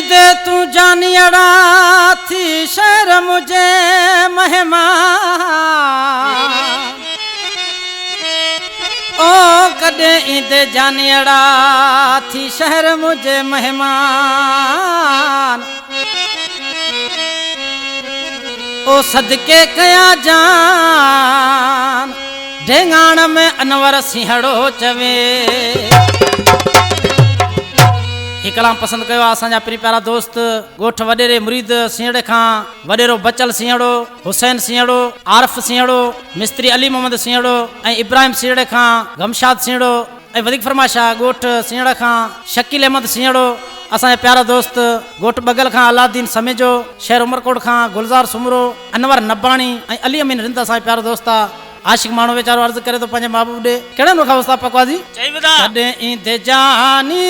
ईंदे तू जानियड़ा थी शहर मुझे मेहमान ओ कदे ईंदे जानियड़ा थी शहर मुझे मेहमान ओ सदके कया जान ढेंगाण में अनवर सिंहड़ो चवे ही कलाम पसंद कयो असांजा प्री प्यारा दोस्त गोठ वडेरे मुरीद सिंहड़े खां वडेरो बचल सिंहड़ो हुसैन सिंहड़ो आरफ सिंहड़ो मिस्त्री अली मोहम्मद सिंहड़ो ऐं इब्राहिम सिंहड़े खां गमशाद सिंहड़ो ऐं वधीक फरमाशा गोठ सिंहड़ खां शकील अहमद सिंहड़ो असांजा प्यारा दोस्त गोठ बगल खां अलादीन समेजो शहर उमरकोट खां गुलज़ार सुमरो अनवर नब्बाणी ऐं अली अमीन रिंद असांजा प्यारा दोस्त आशिक माण्हू वीचारो अर्ज़ करे तो पंहिंजे महबूब ॾे कहिड़े नुखा उस्ताद पकवादी कॾहिं ईंदे जानी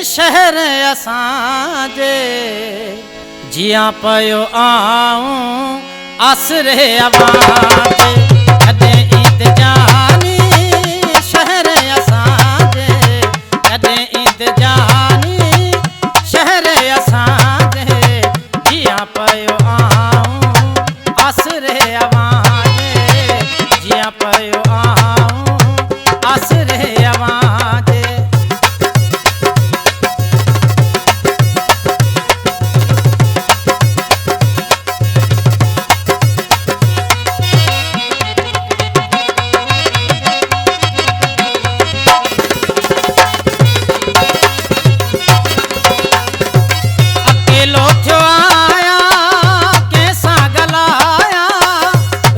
शहर असांजे जियां पयो आऊं आसरे अवांजे कॾहिं ईंदे जानी शहर असांजे कॾहिं ईंदे जानी शहर असांजे जियां पयो आऊं आसरे अवांजे जियां पयो आऊं आसरे अवांजे अकेलो थियो आया कंहिंसां ॻाल्हाया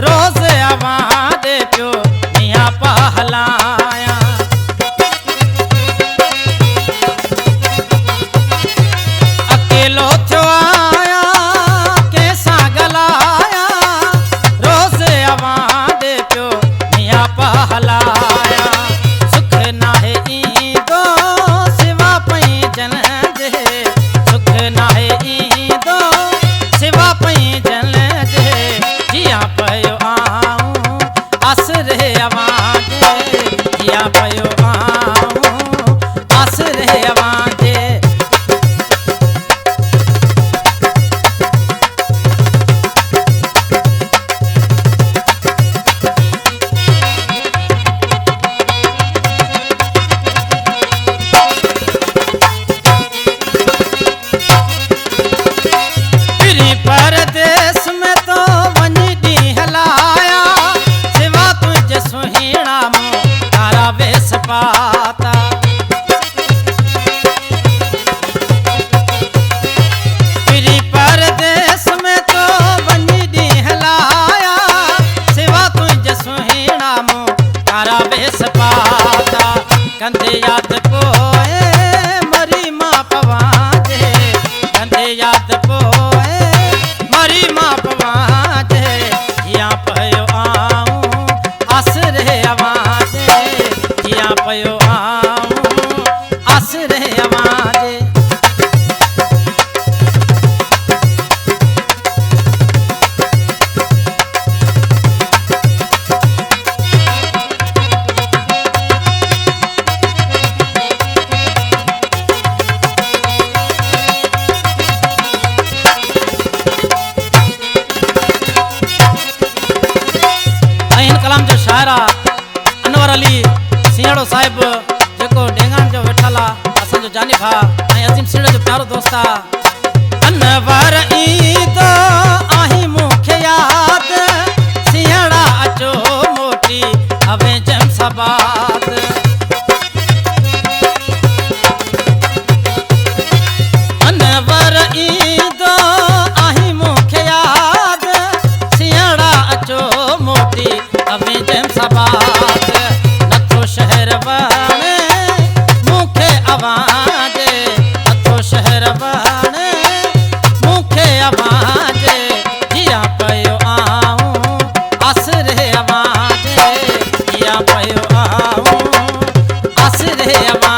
रोज़ अवांजे पियो मियां पहलाया अकेलो थियो आया कंहिंसां ॻाल्हाया रोज़ अवांजे पियो मियां पहलाया सुख नाहे ईंदो सिवा पंहिंजन जे सुख नाहे ईंदो सिवा पंहिंजन जे जियां पयो आऊं आसरे अवांजे जियां पयो आऊं आसरे अवांजे फिरी परदेस में तो वञी ॾींहं हलाया सिवा तुंहिंजे सुहिणा मूं तारा वेस पाता फिरी परदेस में तो वञी ॾींहं हलाया सिवा तुंहिंजे सुहिणा मूं तारा वेस पाता कंदे यादि पोइ मरी मां पवांजे कंदे यादि पोइ मरी मां पवांजे जियां पयो आऊं आसरे अवांजे जियां पयो आऊं आसरे अवांजे ऐं हिन कलाम जो शाइर आहे अनवर अली सिंहड़ो साहिब जेको ढेंगाण जो वेठल आहे असांजो जानिब आहे ऐं अज़ीम सिंहड़ जो प्यारो दोस्त आहे अनवर ईंदो आहीं मूंखे यादि सिंहड़ा अचो मोटी हवे जमसाबाद अनवर ईंदो आहीं मूंखे यादि सिंहड़ा अचो मोटी हवे जमसाबाद नथो शहर वणे मूंखे अवांजे नथो शहर वणे मूंखे अवांजे जियां पयो आऊं आसरे अवांजे जियां पयो आऊं आसरे अवांजे